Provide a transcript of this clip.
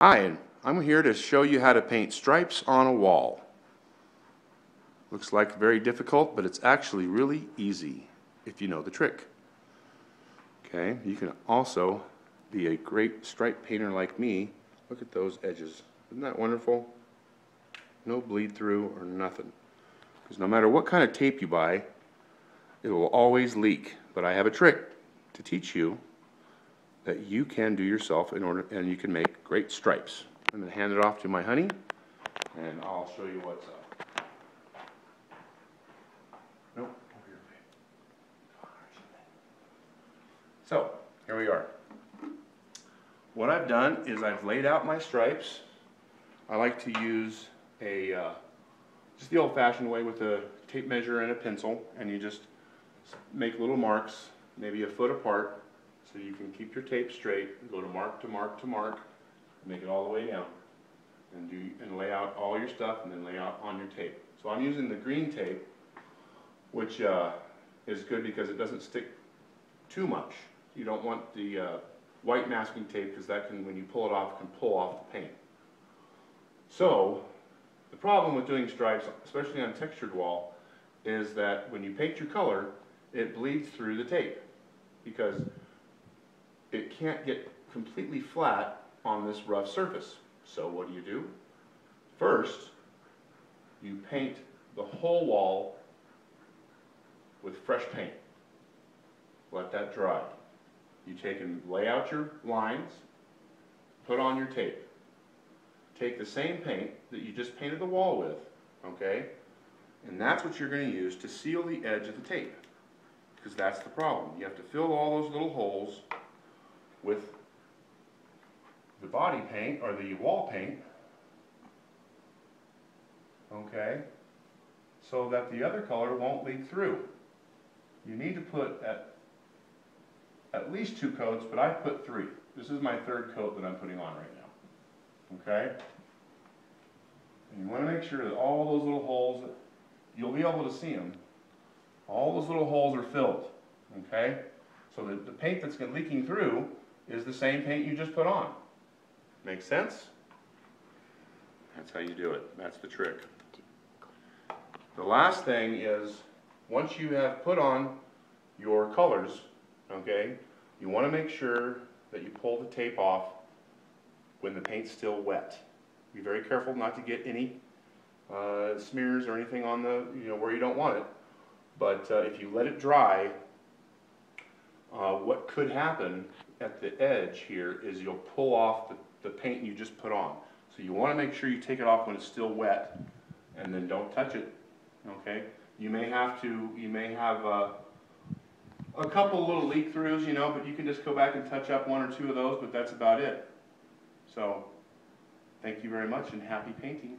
Hi, I'm here to show you how to paint stripes on a wall. Looks like very difficult, but it's actually really easy if you know the trick. Okay, you can also be a great stripe painter like me. Look at those edges. Isn't that wonderful? No bleed through or nothing. Because no matter what kind of tape you buy, it will always leak. But I have a trick to teach you that you can do yourself and you can make great stripes. I'm going to hand it off to my honey, and I'll show you what's up. Nope, over your way. So, here we are. What I've done is I've laid out my stripes. I like to use just the old-fashioned way with a tape measure and a pencil, and you just make little marks, maybe a foot apart, so you can keep your tape straight, go to mark to mark to mark, make it all the way down, and lay out all your stuff, and then lay out on your tape. So I'm using the green tape, which is good because it doesn't stick too much. You don't want the white masking tape, because that can, when you pull it off, can pull off the paint. So the problem with doing stripes, especially on textured wall, is that when you paint your color, it bleeds through the tape, because it can't get completely flat on this rough surface. So what do? First, you paint the whole wall with fresh paint. Let that dry. You take and lay out your lines, put on your tape. Take the same paint that you just painted the wall with, okay? And that's what you're going to use to seal the edge of the tape, because that's the problem. You have to fill all those little holes with the body paint or the wall paint, okay, so that the other color won't leak through. You need to put at least 2 coats, but I put 3. This is my 3rd coat that I'm putting on right now, okay? And you want to make sure that all those little holes, you'll be able to see them, all those little holes are filled, okay? So that the paint that's leaking through is the same paint you just put on. Make sense? That's how you do it. That's the trick. The last thing is, once you have put on your colors, okay, you want to make sure that you pull the tape off when the paint's still wet. Be very careful not to get any smears or anything on the, where you don't want it. But if you let it dry, what could happen at the edge here is you'll pull off the paint you just put on. So you want to make sure you take it off when it's still wet, and then don't touch it, okay? You may have a couple little leak throughs, but you can just go back and touch up 1 or 2 of those, but that's about it. So, thank you very much and happy painting.